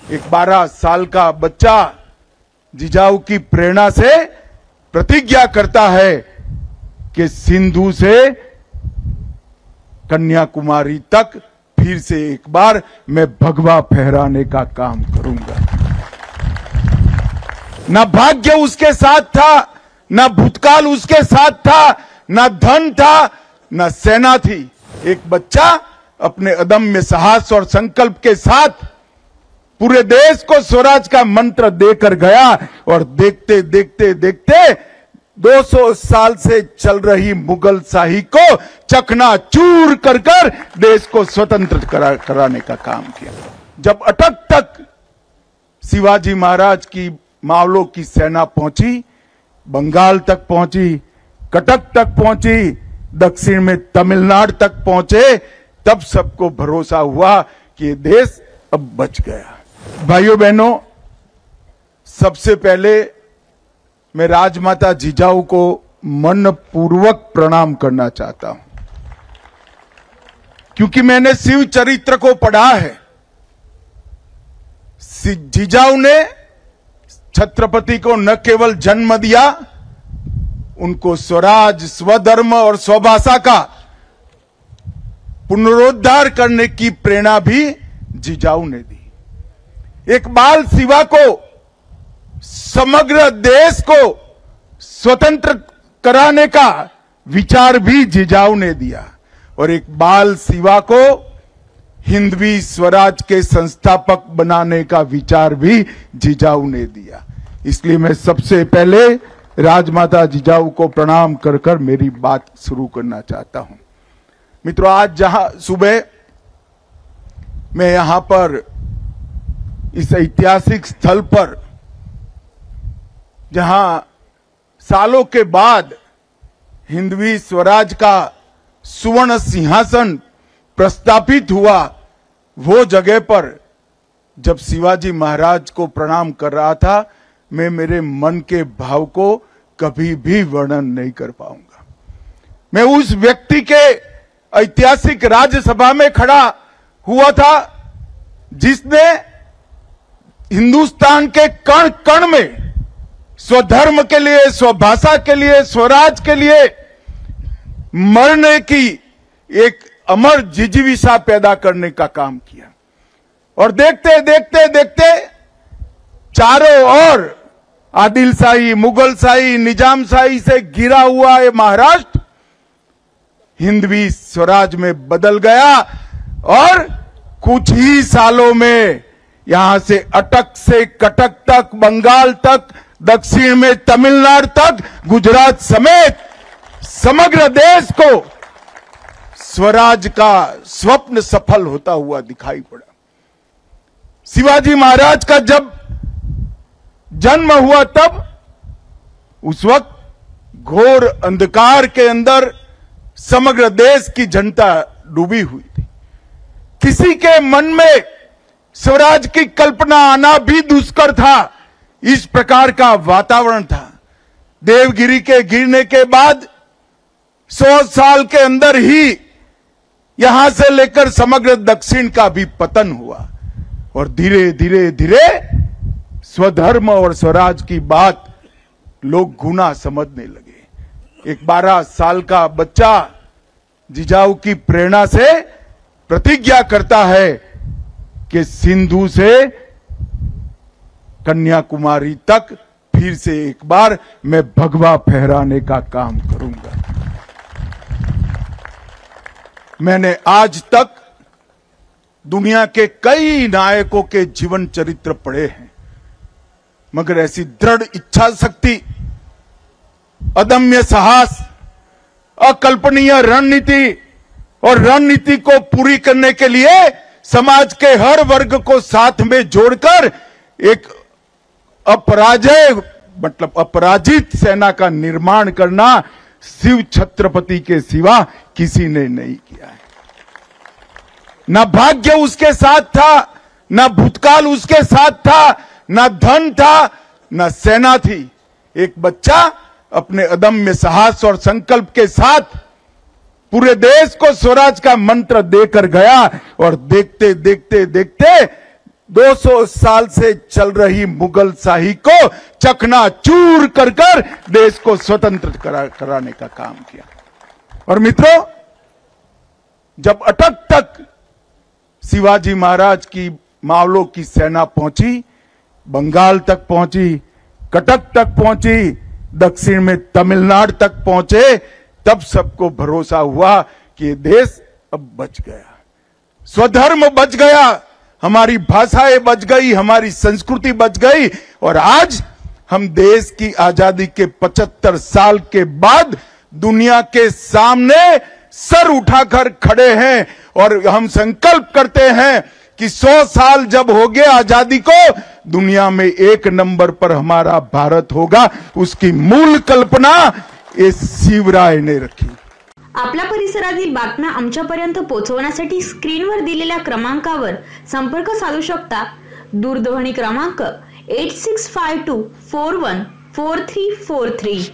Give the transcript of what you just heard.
एक 12 साल का बच्चा जिजाऊ की प्रेरणा से प्रतिज्ञा करता है कि सिंधु से कन्याकुमारी तक फिर से एक बार मैं भगवा फहराने का काम करूंगा। न भाग्य उसके साथ था, न भूतकाल उसके साथ था, न धन था, न सेना थी। एक बच्चा अपने अदम्य साहस और संकल्प के साथ पूरे देश को स्वराज का मंत्र देकर गया और देखते देखते देखते 200 साल से चल रही मुगल शाही को चकनाचूर कर कर देश को स्वतंत्र कराने का काम किया। जब अटक तक शिवाजी महाराज की मावलों की सेना पहुंची, बंगाल तक पहुंची, कटक तक पहुंची, दक्षिण में तमिलनाडु तक पहुंचे, तब सबको भरोसा हुआ कि ये देश अब बच गया। भाइयों बहनों, सबसे पहले मैं राजमाता जिजाऊ को मनपूर्वक प्रणाम करना चाहता हूं, क्योंकि मैंने शिव चरित्र को पढ़ा है। जिजाऊ ने छत्रपति को न केवल जन्म दिया, उनको स्वराज, स्वधर्म और स्वभाषा का पुनरुद्धार करने की प्रेरणा भी जिजाऊ ने दी। एक बाल शिवा को, समग्र देश को स्वतंत्र कराने का विचार भी जिजाऊ ने दिया और एक बाल शिवा को हिंदवी स्वराज के संस्थापक बनाने का विचार भी जिजाऊ ने दिया। इसलिए मैं सबसे पहले राजमाता जिजाऊ को प्रणाम कर कर मेरी बात शुरू करना चाहता हूं। मित्रों, आज जहां सुबह मैं यहां पर इस ऐतिहासिक स्थल पर, जहां सालों के बाद हिंदवी स्वराज का सुवर्ण सिंहासन प्रस्थापित हुआ, वो जगह पर जब शिवाजी महाराज को प्रणाम कर रहा था, मैं मेरे मन के भाव को कभी भी वर्णन नहीं कर पाऊंगा। मैं उस व्यक्ति के ऐतिहासिक राज्यसभा में खड़ा हुआ था जिसने हिंदुस्तान के कण कण में स्वधर्म के लिए, स्वभाषा के लिए, स्वराज के लिए मरने की एक अमर जिजीविषा पैदा करने का काम किया। और देखते देखते देखते चारों ओर आदिलशाही, मुगलशाही, निजामशाही से घिरा हुआ ये महाराष्ट्र हिंदवी स्वराज में बदल गया और कुछ ही सालों में यहां से अटक से कटक तक, बंगाल तक, दक्षिण में तमिलनाडु तक, गुजरात समेत समग्र देश को स्वराज का स्वप्न सफल होता हुआ दिखाई पड़ा। शिवाजी महाराज का जब जन्म हुआ, तब उस वक्त घोर अंधकार के अंदर समग्र देश की जनता डूबी हुई थी। किसी के मन में स्वराज की कल्पना आना भी दुष्कर था। इस प्रकार का वातावरण था। देवगिरी के गिरने के बाद 100 साल के अंदर ही यहां से लेकर समग्र दक्षिण का भी पतन हुआ और धीरे धीरे धीरे स्वधर्म और स्वराज की बात लोग गुना समझने लगे। एक 12 साल का बच्चा जिजाऊ की प्रेरणा से प्रतिज्ञा करता है कि सिंधु से कन्याकुमारी तक फिर से एक बार मैं भगवा फहराने का काम करूंगा। मैंने आज तक दुनिया के कई नायकों के जीवन चरित्र पढ़े हैं, मगर ऐसी दृढ़ इच्छा शक्ति, अदम्य साहस, अकल्पनीय रणनीति और रणनीति को पूरी करने के लिए समाज के हर वर्ग को साथ में जोड़कर एक अपराजित सेना का निर्माण करना शिव छत्रपति के सिवा किसी ने नहीं किया है। न भाग्य उसके साथ था, न भूतकाल उसके साथ था, ना धन था, ना सेना थी। एक बच्चा अपने अदम्य साहस और संकल्प के साथ पूरे देश को स्वराज का मंत्र देकर गया और देखते देखते देखते 200 साल से चल रही मुगल शाही को चकनाचूर कर कर देश को स्वतंत्र कराने का काम किया। और मित्रों, जब अटक तक शिवाजी महाराज की मावलों की सेना पहुंची, बंगाल तक पहुंची, कटक तक पहुंची, दक्षिण में तमिलनाडु तक पहुंचे, तब सबको भरोसा हुआ कि ये देश अब बच गया, स्वधर्म बच गया, हमारी भाषाएं बच गई, हमारी संस्कृति बच गई। और आज हम देश की आजादी के 75 साल के बाद दुनिया के सामने सर उठाकर खड़े हैं और हम संकल्प करते हैं कि 100 साल जब हो गए आजादी को, दुनिया में 1 नंबर पर हमारा भारत होगा। उसकी मूल कल्पना शिवराय ने रखी। आपल्या परिसरातील बातम्या आमच्यापर्यंत पोहोचवण्यासाठी स्क्रीनवर दिलेल्या क्रमांकावर संपर्क साधू शकता। दूरध्वनी क्रमांक 8652414343।